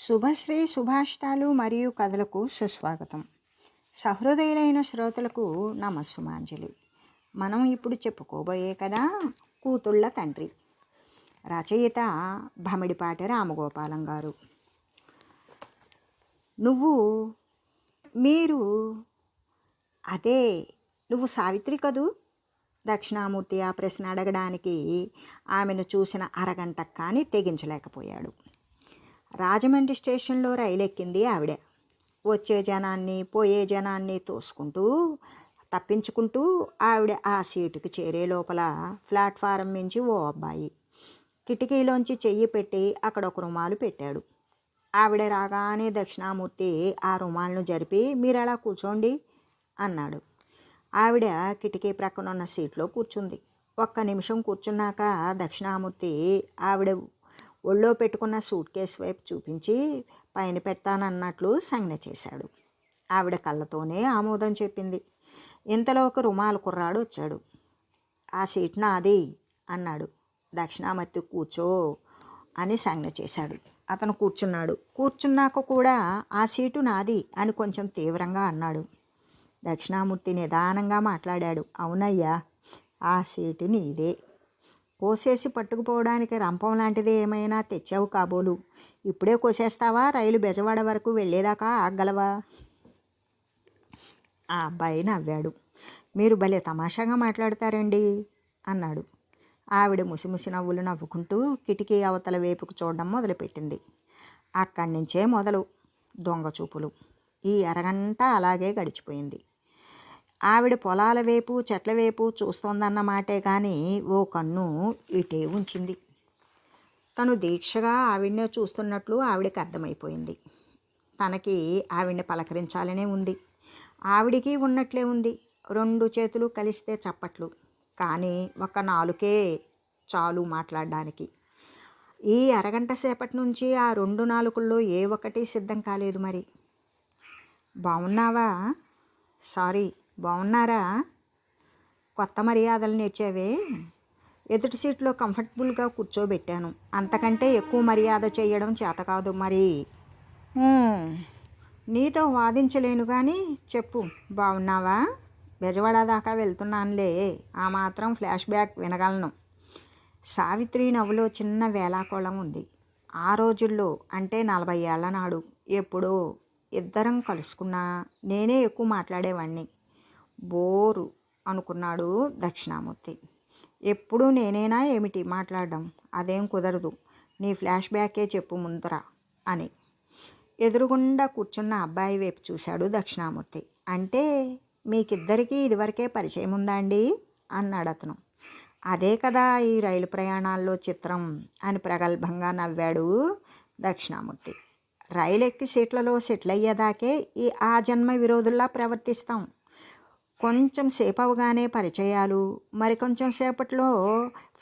శుభశ్రీ శుభాష్టాలు మరియు కథలకు సుస్వాగతం. సహృదయులైన శ్రోతలకు నమస్సుమాంజలి. మనం ఇప్పుడు చెప్పుకోబోయే కదా కూతుళ్ళ తండ్రి. రచయిత భమిడిపాటి రామగోపాలం గారు. మీరు అదే నువ్వు సావిత్రి కదూ? దక్షిణామూర్తి ఆ ప్రశ్న అడగడానికి ఆమెను చూసిన అరగంట కానీ తెగించలేకపోయాడు. రాజమండ్రి స్టేషన్లో రైలు ఎక్కింది ఆవిడ. వచ్చే జనాన్ని పోయే జనాన్ని తోసుకుంటూ తప్పించుకుంటూ ఆవిడ ఆ సీటుకి చేరే లోపల ప్లాట్ఫారం నుంచి ఓ అబ్బాయి కిటికీలోంచి చెయ్యి పెట్టి అక్కడ ఒక రుమాలు పెట్టాడు. ఆవిడ రాగానే దక్షిణామూర్తి ఆ రుమాలను జరిపి మీరు అలా కూర్చోండి అన్నాడు. ఆవిడ కిటికీ ప్రక్కనున్న సీట్లో కూర్చుంది. ఒక్క నిమిషం కూర్చున్నాక దక్షిణామూర్తి ఆవిడ ఒళ్ళో పెట్టుకున్న సూట్ కేసు వైపు చూపించి పైన పెడతానన్నట్లు సంజ్ఞ చేశాడు. ఆవిడ కళ్ళతోనే ఆమోదం చెప్పింది. ఇంతలో ఒక రుమాలు కుర్రాడు వచ్చాడు. ఆ సీట్ నాది అన్నాడు. దక్షిణామూర్తి కూర్చో అని సంజ్ఞ చేశాడు. అతను కూర్చున్నాడు. కూర్చున్నాక కూడా ఆ సీటు నాది అని కొంచెం తీవ్రంగా అన్నాడు. దక్షిణామూర్తి నిదానంగా మాట్లాడాడు. అవునయ్యా, ఆ సీటు నీదే. కోసేసి పట్టుకుపోవడానికి రంపం లాంటిది ఏమైనా తెచ్చావు కాబోలు. ఇప్పుడే కోసేస్తావా? రైలు బెజవాడ వరకు వెళ్ళేదాకా ఆగలవా? ఆ అబ్బాయి నవ్వాడు. మీరు భలే తమాషాగా మాట్లాడతారండి అన్నాడు. ఆవిడ ముసిముసి నవ్వులు నవ్వుకుంటూ కిటికీ అవతల వైపుకు చూడడం మొదలుపెట్టింది. అక్కడి నుంచే మొదలు దొంగ చూపులు. ఈ అరగంట అలాగే గడిచిపోయింది. ఆవిడ పొలాల వైపు చెట్ల వైపు చూస్తోందన్నమాటే కానీ ఓ కన్ను ఇటే ఉంచింది. తను దీక్షగా ఆవిడనే చూస్తున్నట్లు ఆవిడకి అర్థమైపోయింది. తనకి ఆవిడ్ని పలకరించాలనే ఉంది. ఆవిడికి ఉన్నట్లే ఉంది. రెండు చేతులు కలిస్తే చప్పట్లు, కానీ ఒక నాలుకే చాలు మాట్లాడడానికి. ఈ అరగంట సేపటి నుంచి ఆ రెండు నాలుకల్లో ఏ ఒక్కటి సిద్ధం కాలేదు. మరి బాగున్నావా? సారీ, బాగున్నారా? కొత్త మర్యాదలు నేర్చావే. ఎదుటి సీట్లో కంఫర్టబుల్గా కూర్చోబెట్టాను. అంతకంటే ఎక్కువ మర్యాద చేయడం చేత కాదు. మరి నీతో వాదించలేను కానీ చెప్పు, బాగున్నావా? బెజవాడ దాకా వెళ్తున్నానులే, ఆ మాత్రం ఫ్లాష్ బ్యాక్ వినగలను. సావిత్రి నవ్వులో చిన్న వేలాకోళం ఉంది. ఆ రోజుల్లో అంటే 40 ఏళ్ల నాడు ఎప్పుడో ఇద్దరం కలుసుకున్నా నేనే ఎక్కువ మాట్లాడేవాణ్ణి. బోరు అనుకున్నాడు దక్షిణామూర్తి. ఎప్పుడూ నేనేనా ఏమిటి మాట్లాడడం? అదేం కుదరదు. నీ ఫ్లాష్ బ్యాకే చెప్పు ముందర అని ఎదురుగుండా కూర్చున్న అబ్బాయి వైపు చూశాడు దక్షిణామూర్తి. అంటే మీకిద్దరికీ ఇదివరకే పరిచయం ఉందా అండి అన్నాడు అతను. అదే కదా ఈ రైలు ప్రయాణాల్లో చిత్రం అని ప్రగల్భంగా నవ్వాడు దక్షిణామూర్తి. రైలు ఎక్కి సీట్లలో సెటిల్ అయ్యేదాకే ఈ ఆ జన్మ విరోధుల్లా ప్రవర్తిస్తాం. కొంచెం సేపు అవగానే పరిచయాలు, మరికొంచెం సేపట్లో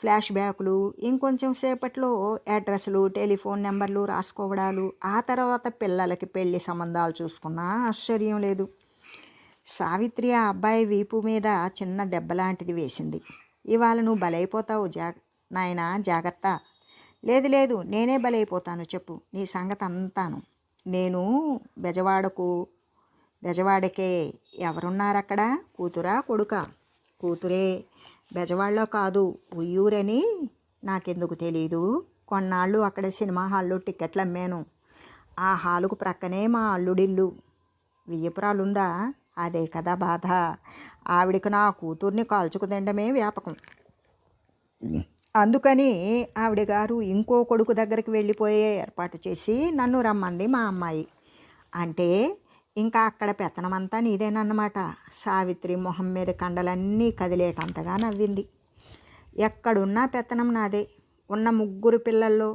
ఫ్లాష్ బ్యాకులు, ఇంకొంచెం సేపట్లో అడ్రస్లు టెలిఫోన్ నెంబర్లు రాసుకోవడాలు, ఆ తర్వాత పిల్లలకి పెళ్లి సంబంధాలు చూసుకున్నా ఆశ్చర్యం లేదు. సావిత్రి ఆ అబ్బాయి వీపు మీద చిన్న దెబ్బలాంటిది వేసింది. ఇవాళ నువ్వు బలైపోతావు, నాయనా జాగ్రత్త. లేదు లేదు, నేనే బలైపోతాను. చెప్పు నీ సంగతి అంతాను. నేను బెజవాడకే. ఎవరున్నారక్కడ? కూతురా కొడుకా? కూతురే. బెజవాడలో కాదు, ఉయ్యూరని నాకెందుకు తెలీదు. కొన్నాళ్ళు అక్కడ సినిమా హాల్లో టికెట్లు అమ్మాను. ఆ హాలుకు ప్రక్కనే మా అల్లుడిల్లు. వియ్యపురాలుందా? అదే కదా బాధ. ఆవిడకి నా కూతుర్ని కాల్చుకు తినడమే వ్యాపకం. అందుకని ఆవిడ గారు ఇంకో కొడుకు దగ్గరికి వెళ్ళిపోయే ఏర్పాటు చేసి నన్ను రమ్మంది మా అమ్మాయి. అంటే ఇంకా అక్కడ పెత్తనమంతా నీదేనన్నమాట. సావిత్రి మొహం మీద కండలన్నీ కదిలేటంతగా నవ్వింది. ఎక్కడున్నా పెత్తనం నాదే. ఉన్న 3 పిల్లల్లో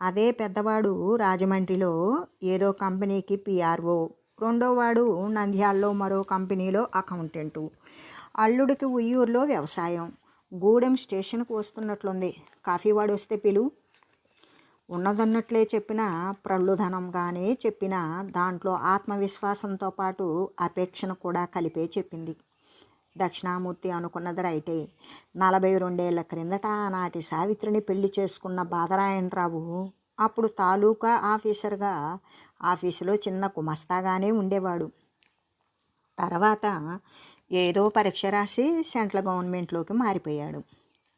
అదే పెద్దవాడు రాజమండ్రిలో ఏదో కంపెనీకి పిఆర్ఓ, రెండోవాడు నంద్యాలలో మరో కంపెనీలో అకౌంటెంటు, అల్లుడికి ఉయ్యూరులో వ్యవసాయం. గూడెం స్టేషన్కు వస్తున్నట్లుంది. కాఫీ వాడు వస్తే పిలు. ఉన్నదన్నట్లే చెప్పిన ప్రలుధనంగానే చెప్పిన దాంట్లో ఆత్మవిశ్వాసంతో పాటు అపేక్షను కూడా కలిపే చెప్పింది. దక్షిణామూర్తి అనుకున్నది రైటే. 42 ఏళ్ల క్రిందట ఆనాటి సావిత్రిని పెళ్లి చేసుకున్న బాదరాయణరావు అప్పుడు తాలూకా ఆఫీసర్గా ఆఫీసులో చిన్న గుమస్తాగానే ఉండేవాడు. తర్వాత ఏదో పరీక్ష రాసి సెంట్రల్ గవర్నమెంట్లోకి మారిపోయాడు.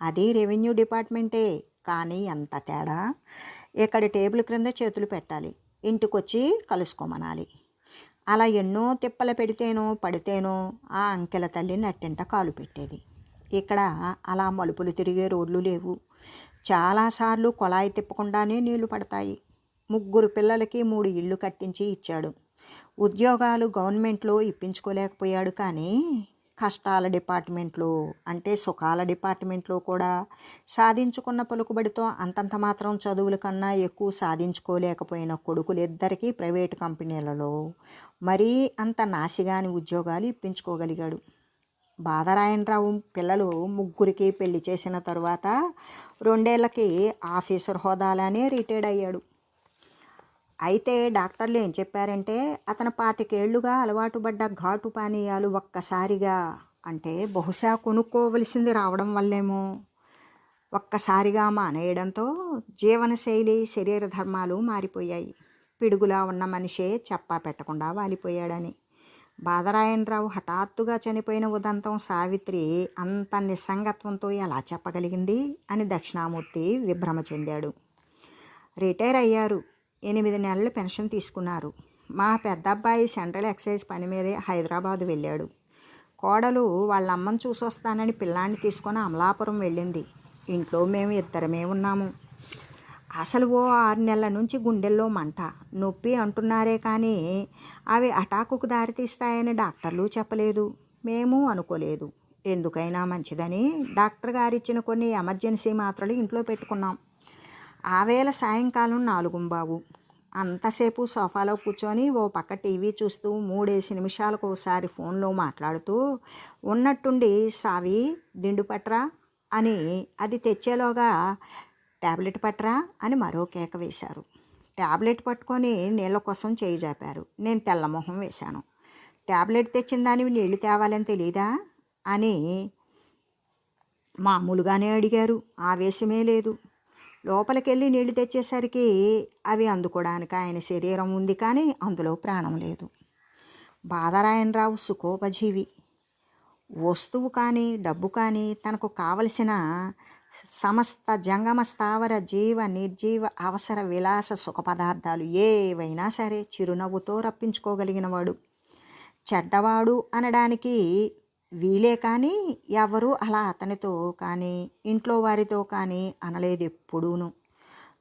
అది రెవెన్యూ డిపార్ట్మెంటే, కానీ ఎంత తేడా. ఇక్కడ టేబుల్ క్రింద చేతులు పెట్టాలి, ఇంటికొచ్చి కలుసుకోమనాలి. అలా ఎన్నో తిప్పలు పెడితేనో పడితేనో ఆ అంకెల తల్లి నట్టింట కాలు పెట్టేది. ఇక్కడ అలా మలుపులు తిరిగే రోడ్లు లేవు. చాలాసార్లు కొళాయి తిప్పకుండానే నీళ్లు పడతాయి. 3 పిల్లలకి 3 ఇళ్ళు కట్టించి ఇచ్చాడు. ఉద్యోగాలు గవర్నమెంట్లో ఇప్పించుకోలేకపోయాడు, కానీ కష్టాల డిపార్ట్మెంట్లో అంటే సుఖాల డిపార్ట్మెంట్లో కూడా సాధించుకున్న పలుకుబడితో అంతంత మాత్రం చదువుల కన్నా ఎక్కువ సాధించుకోలేకపోయిన కొడుకులిద్దరికీ ప్రైవేటు కంపెనీలలో మరీ అంత నాసిగాని ఉద్యోగాలు ఇప్పించుకోగలిగాడు. బాదరాయణరావు పిల్లలు 3కి పెళ్లి చేసిన తరువాత 2 ఏళ్లకి ఆఫీసర్ హోదాలోనే రిటైర్డ్ అయ్యాడు. అయితే డాక్టర్లు ఏం చెప్పారంటే అతను 25 ఏళ్లుగా అలవాటు పడ్డ ఘాటు పానీయాలు ఒక్కసారిగా, అంటే బహుశా కొనుక్కోవలసింది రావడం వల్లేమో, ఒక్కసారిగా మానేయడంతో జీవనశైలి శరీర ధర్మాలు మారిపోయాయి. పిడుగులా ఉన్న మనిషే చెప్పా పెట్టకుండా వాలిపోయాడని. బాదరాయణరావు హఠాత్తుగా చనిపోయిన ఉదంతం సావిత్రి అంత నిస్సంగత్వంతో ఎలా చెప్పగలిగింది అని దక్షిణామూర్తి విభ్రమ చెందాడు. రిటైర్ అయ్యారు. 8 నెలలు పెన్షన్ తీసుకున్నారు. మా పెద్ద అబ్బాయి సెంట్రల్ ఎక్సైజ్ పని మీదే హైదరాబాదు వెళ్ళాడు. కోడలు వాళ్ళ అమ్మని చూసొస్తానని పిల్లాన్ని తీసుకొని అమలాపురం వెళ్ళింది. ఇంట్లో మేము ఇద్దరమే ఉన్నాము. అసలు ఓ 6 నెలల నుంచి గుండెల్లో మంట, నొప్పి అంటున్నారే కానీ అవి అటాకుకు దారితీస్తాయని డాక్టర్లు చెప్పలేదు, మేము అనుకోలేదు. ఎందుకైనా మంచిదని డాక్టర్ గారిచ్చిన కొన్ని ఎమర్జెన్సీ మాత్రలు ఇంట్లో పెట్టుకున్నాం. ఆ వేళ సాయంకాలం 4:15. అంతసేపు సోఫాలో కూర్చొని ఓ పక్క టీవీ చూస్తూ 3 నిమిషాలకు ఒకసారి ఫోన్లో మాట్లాడుతూ ఉన్నట్టుండి సావి దిండు పట్రా అని, అది తెచ్చేలోగా ట్యాబ్లెట్ పట్రా అని మరో కేక వేశారు. ట్యాబ్లెట్ పట్టుకొని నీళ్ళ కోసం చేయి జాపారు. నేను తెల్లమొహం వేశాను. ట్యాబ్లెట్ తెచ్చిన దానివి నీళ్లు తేవాలని తెలీదా అని మామూలుగానే అడిగారు. ఆవేశమే లేదు. లోపలికెళ్ళి నీళ్లు తెచ్చేసరికి అవి అందుకోవడానికి ఆయన శరీరం ఉంది, కానీ అందులో ప్రాణం లేదు. బాదరాయణరావు సుఖోపజీవి. వస్తువు కానీ డబ్బు కానీ తనకు కావలసిన సమస్త జంగమ స్థావర జీవ నిర్జీవ అవసర విలాస సుఖ పదార్థాలు ఏవైనా సరే చిరునవ్వుతో రప్పించుకోగలిగినవాడు. చెడ్డవాడు అనడానికి వీలే, కానీ ఎవరూ అలా అతనితో కానీ ఇంట్లో వారితో కానీ అనలేదు ఎప్పుడూను.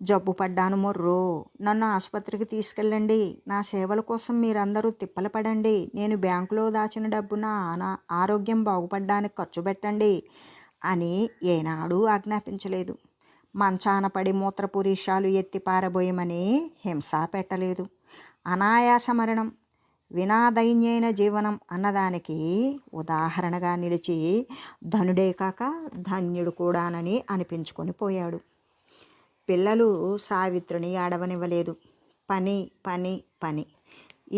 జబ్బు పడ్డాను మొర్రో, నన్ను ఆసుపత్రికి తీసుకెళ్ళండి, నా సేవల కోసం మీరందరూ తిప్పలు పడండి, నేను బ్యాంకులో దాచిన డబ్బు నా ఆరోగ్యం బాగుపడ్డానికి ఖర్చు పెట్టండి అని ఏనాడూ ఆజ్ఞాపించలేదు. మంచాన పడి మూత్రపురీషాలు ఎత్తి పారబోయమని హింస పెట్టలేదు. అనాయాస మరణం, వినాదైన్యైన జీవనం అన్నదానికి ఉదాహరణగా నిలిచి ధనుడే కాక ధన్యుడు కూడానని అనిపించుకొని పోయాడు. పిల్లలు సావిత్రిని ఆడవనివ్వలేదు. పని పని పని.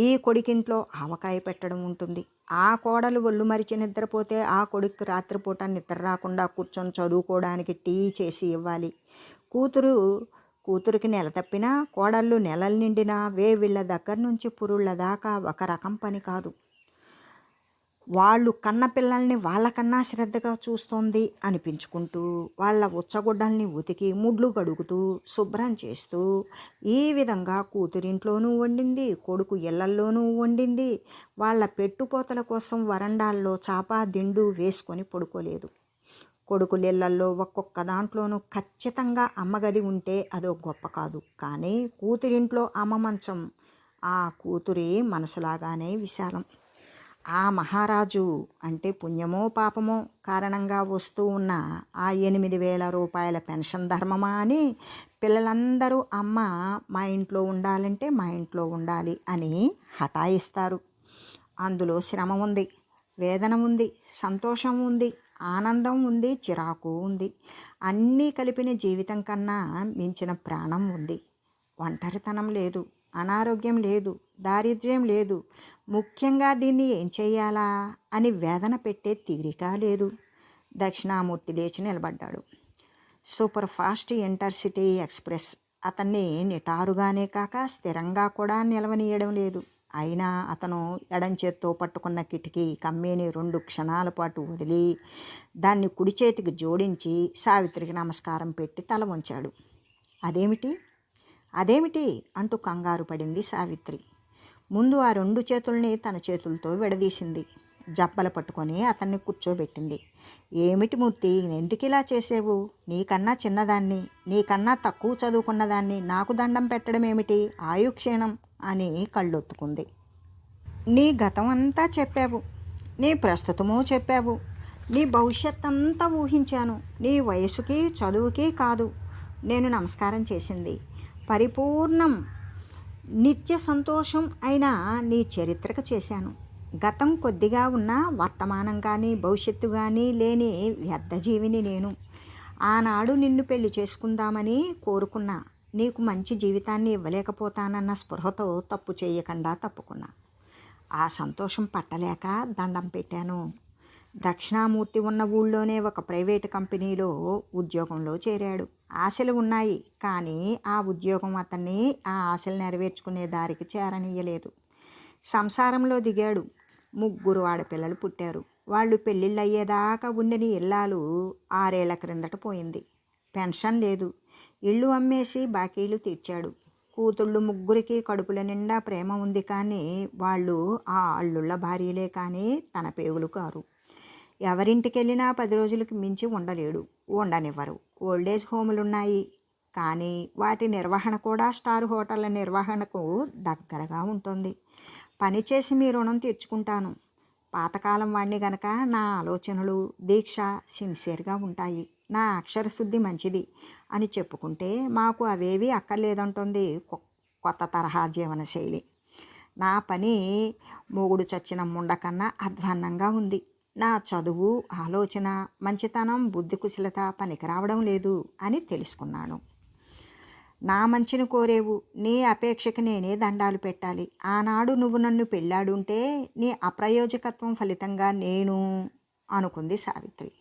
ఈ కొడుకింట్లో ఆవకాయ పెట్టడం ఉంటుంది. ఆ కోడలు ఒళ్ళు మరిచి నిద్రపోతే ఆ కొడుకు రాత్రిపూట నిద్ర రాకుండా కూర్చొని చదువుకోవడానికి టీ చేసి ఇవ్వాలి. కూతురికి నెల తప్పినా కోడళ్ళు నెలలు నిండినా వేవిళ్ళ దగ్గర నుంచి పురుళ్ళ దాకా ఒక రకం పని కాదు. వాళ్ళు కన్న పిల్లల్ని వాళ్ళకన్నా శ్రద్ధగా చూస్తోంది అనిపించుకుంటూ వాళ్ళ ఉచ్చగుడ్డల్ని ఉతికి ముడ్లు గడుగుతూ శుభ్రం చేస్తూ ఈ విధంగా కూతురింట్లోనూ వండింది, కొడుకు ఇళ్లల్లోనూ వండింది. వాళ్ళ పెట్టుపోతల కోసం వరండాల్లో చాపా దిండు వేసుకొని పడుకోలేదు. కొడుకులిళ్లల్లో ఒక్కొక్క దాంట్లోనూ ఖచ్చితంగా అమ్మగది ఉంటే అదో గొప్ప కాదు, కానీ కూతురింట్లో అమ్మ మంచం ఆ కూతురి మనసులాగానే విశాలం. ఆ మహారాజు అంటే పుణ్యమో పాపమో కారణంగా వస్తూ ఉన్న ఆ 8,000 రూపాయల పెన్షన్ ధర్మమా అని పిల్లలందరూ అమ్మ మా ఇంట్లో ఉండాలంటే మా ఇంట్లో ఉండాలి అని హఠాయిస్తారు. అందులో శ్రమ ఉంది, వేదన ఉంది, సంతోషం ఉంది, ఆనందం ఉంది, చిరాకు ఉంది. అన్నీ కలిపిన జీవితం కన్నా మించిన ప్రాణం ఉంది. ఒంటరితనం లేదు, అనారోగ్యం లేదు, దారిద్ర్యం లేదు. ముఖ్యంగా దీన్ని ఏం చెయ్యాలా అని వేదన పెట్టే తీరిక లేదు. దక్షిణామూర్తి లేచి నిలబడ్డాడు. సూపర్ ఫాస్ట్ ఇంటర్సిటీ ఎక్స్ప్రెస్ అతన్ని నిటారుగానే కాక స్థిరంగా కూడా నిలవనీయడం లేదు. అయినా అతను ఎడం చేత్తో పట్టుకున్న కిటికీ కమ్మేని 2 క్షణాల పాటు వదిలి దాన్ని కుడి చేతికి జోడించి సావిత్రికి నమస్కారం పెట్టి తల వంచాడు. అదేమిటి అదేమిటి అంటూ కంగారు పడింది సావిత్రి. ముందు ఆ 2 చేతుల్ని తన చేతులతో విడదీసింది. జబ్బలు పట్టుకొని అతన్ని కూర్చోబెట్టింది. ఏమిటి మూర్తి, ఎందుకు ఇలా చేసేవు? నీకన్నా చిన్నదాన్ని, నీకన్నా తక్కువ చదువుకున్నదాన్ని నాకు దండం పెట్టడం ఏమిటి? ఆయుక్షీణం అని కళ్ళొత్తుకుంది. నీ గతం అంతా చెప్పావు, నీ ప్రస్తుతము చెప్పావు, నీ భవిష్యత్ అంతా ఊహించాను. నీ వయసుకి చదువుకి కాదు నేను నమస్కారం చేసింది, పరిపూర్ణం నిత్య సంతోషం అయిన నీ చరిత్రకు చేశాను. గతం కొద్దిగా ఉన్న వర్తమానం కానీ భవిష్యత్తు కానీ లేని వ్యర్థజీవిని నేను. ఆనాడు నిన్ను పెళ్లి చేసుకుందామని కోరుకున్నా. నీకు మంచి జీవితాన్ని ఇవ్వలేకపోతానన్న స్పృహతో తప్పు చేయకుండా తప్పుకున్నా. ఆ సంతోషం పట్టలేక దండం పెట్టాను. దక్షిణామూర్తి ఉన్న ఊళ్ళోనే ఒక ప్రైవేటు కంపెనీలో ఉద్యోగంలో చేరాడు. ఆశలు ఉన్నాయి, కానీ ఆ ఉద్యోగం అతన్ని ఆ ఆశలు నెరవేర్చుకునే దారికి చేరనీయలేదు. సంసారంలో దిగాడు. 3 ఆడపిల్లలు పుట్టారు. వాళ్ళు పెళ్ళిళ్ళు అయ్యేదాకా ఉండని ఇల్లాలు 6 ఏళ్ల క్రిందట పోయింది. పెన్షన్ లేదు. ఇళ్ళు అమ్మేసి బాకీలు తీర్చాడు. కూతుళ్ళు 3కి కడుపుల నిండా ప్రేమ ఉంది, కానీ వాళ్ళు ఆ అల్లుళ్ళ భార్యలే కానీ తన పేగులు కారు. ఎవరింటికి వెళ్ళినా 10 రోజులకి మించి ఉండలేడు, ఉండనివ్వరు. ఓల్డేజ్ హోములున్నాయి, కానీ వాటి నిర్వహణ కూడా స్టార్ హోటళ్ళ నిర్వహణకు దగ్గరగా ఉంటుంది. పనిచేసి మీ రుణం తీర్చుకుంటాను. పాతకాలం వాణ్ణి గనక నా ఆలోచనలు దీక్ష సిన్సియర్గా ఉంటాయి, నా అక్షరశుద్ధి మంచిది అని చెప్పుకుంటే మాకు అవేవి అక్కర్లేదంటుంది కొత్త తరహా జీవనశైలి. నా పని మొగుడు చచ్చిన ముండ కన్నా అధ్వాన్నంగా ఉంది. నా చదువు ఆలోచన మంచితనం బుద్ధి కుశలత పనికి రావడం లేదు అని తెలుసుకున్నాను. నా మంచిని కోరేవు, నీ అపేక్షకి నేనే దండాలు పెట్టాలి. ఆనాడు నువ్వు నన్ను పెళ్ళాడుంటే నీ అప్రయోజకత్వం ఫలితంగా నేను అనుకుంది సావిత్రి.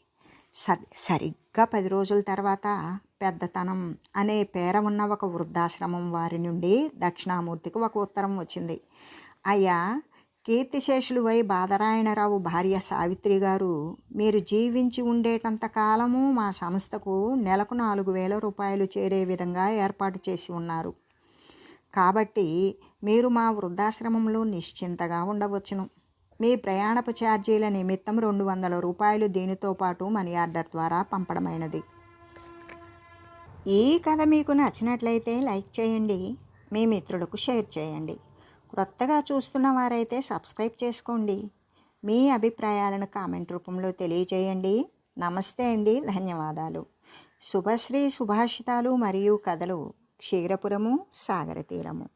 సరిగ్గా 10 రోజుల తర్వాత పెద్దతనం అనే పేర ఉన్న ఒక వృద్ధాశ్రమం వారి నుండి దక్షిణామూర్తికి ఒక ఉత్తరం వచ్చింది. అయ్యా, కీర్తిశేషులు వై బాదరాయణరావు భార్య సావిత్రి గారు, మీరు జీవించి ఉండేటంత కాలము మా సంస్థకు నెలకు 4,000 రూపాయలు చేరే విధంగా ఏర్పాటు చేసి ఉన్నారు. కాబట్టి మీరు మా వృద్ధాశ్రమంలో నిశ్చింతగా ఉండవచ్చును. మీ ప్రయాణపు ఛార్జీల నిమిత్తం 200 రూపాయలు దీనితో పాటు మనీ ఆర్డర్ ద్వారా పంపడమైనది. ఈ కథ మీకు నచ్చినట్లయితే లైక్ చేయండి, మీ మిత్రులకు షేర్ చేయండి. క్రొత్తగా చూస్తున్న వారైతే సబ్స్క్రైబ్ చేసుకోండి. మీ అభిప్రాయాలను కామెంట్ రూపంలో తెలియజేయండి. నమస్తే అండి, ధన్యవాదాలు. శుభశ్రీ సుభాషితాలు మరియు కథలు, క్షీరపురము సాగర తీరము.